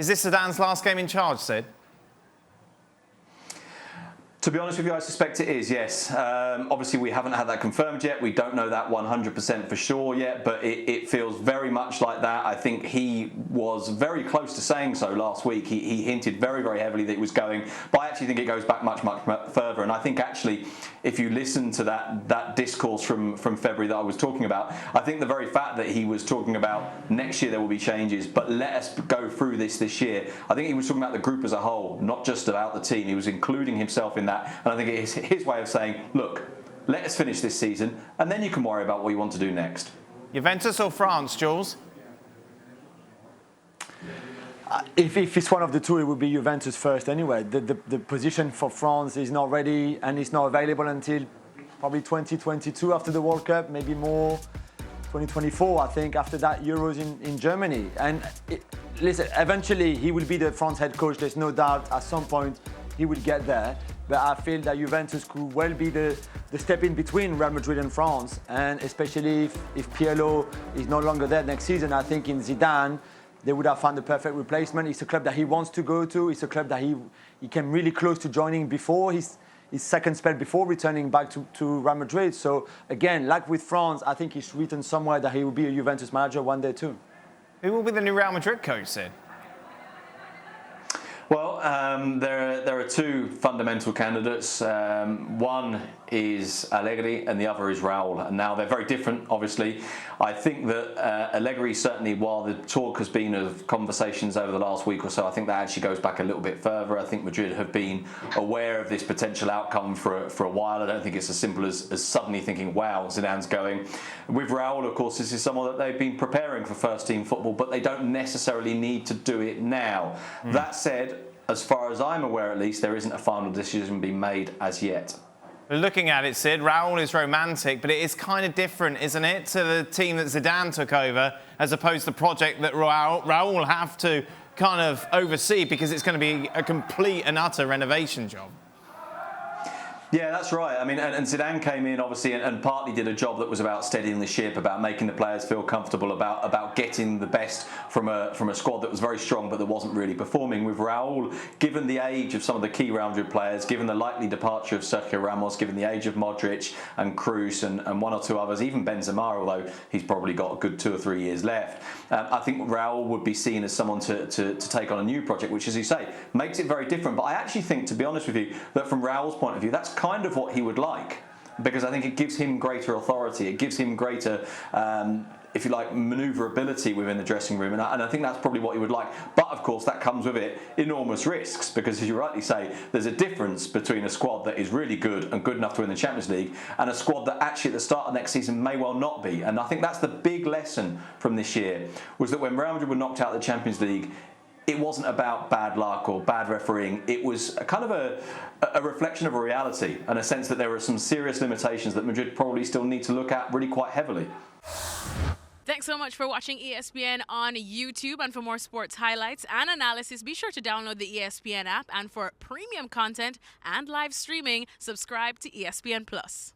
Is this Zidane's last game in charge, Sid? To be honest with you, I suspect it is, yes. Obviously, we haven't had that confirmed yet. We don't know that 100% for sure yet, but it feels very much like that. I think he was very close to saying so last week. He hinted very, very heavily that it was going, but I actually think it goes back much, much further. And I think actually, if you listen to that discourse from February that I was talking about, I think the very fact that he was talking about next year there will be changes, but let us go through this year. I think he was talking about the group as a whole, not just about the team. He was including himself in that. And I think it is his way of saying, look, let us finish this season, and then you can worry about what you want to do next. Juventus or France, Jules? If it's one of the two, it would be Juventus first anyway. The position for France is not ready, and it's not available until probably 2022 after the World Cup, maybe more 2024, I think, after that Euros in Germany. And listen, eventually he will be the France head coach. There's no doubt at some point he will get there. But I feel that Juventus could well be the step in between Real Madrid and France. And especially if Pirlo is no longer there next season, I think in Zidane, they would have found the perfect replacement. It's a club that he wants to go to. It's a club that he came really close to joining before his second spell before returning back to Real Madrid. So again, like with France, I think it's written somewhere that he will be a Juventus manager one day too. Who will be the new Real Madrid coach, Sid? Well, there are two fundamental candidates. One is Allegri and the other is Raul. And now they're very different, obviously. I think that Allegri certainly, while the talk has been of conversations over the last week or so, I think that actually goes back a little bit further. I think Madrid have been aware of this potential outcome for a while. I don't think it's as simple as suddenly thinking, wow, Zidane's going. With Raul, of course, this is someone that they've been preparing for first-team football, but they don't necessarily need to do it now. That said, as far as I'm aware, at least, there isn't a final decision being made as yet. Looking at it, Sid, Raul is romantic, but it is kind of different, isn't it, to the team that Zidane took over, as opposed to the project that Raul will have to kind of oversee, because it's going to be a complete and utter renovation job. Yeah, that's right. I mean, and Zidane came in, obviously, and partly did a job that was about steadying the ship, about making the players feel comfortable, about getting the best from a squad that was very strong but that wasn't really performing. With Raul, given the age of some of the key Real Madrid players, given the likely departure of Sergio Ramos, given the age of Modric and Kroos and one or two others, even Benzema, although he's probably got a good 2 or 3 years left, I think Raul would be seen as someone to take on a new project, which, as you say, makes it very different. But I actually think, to be honest with you, that from Raul's point of view, that's kind of what he would like, because I think it gives him greater authority. It gives him greater, if you like, manoeuvrability within the dressing room, and I think that's probably what he would like. But of course, that comes with it enormous risks, because as you rightly say, there's a difference between a squad that is really good and good enough to win the Champions League and a squad that actually at the start of next season may well not be. And I think that's the big lesson from this year, was that when Real Madrid were knocked out of the Champions League, it wasn't about bad luck or bad refereeing. It was a kind of a reflection of a reality, and a sense that there are some serious limitations that Madrid probably still need to look at really quite heavily. Thanks so much for watching ESPN on YouTube. And for more sports highlights and analysis, be sure to download the ESPN app. And for premium content and live streaming, subscribe to ESPN Plus.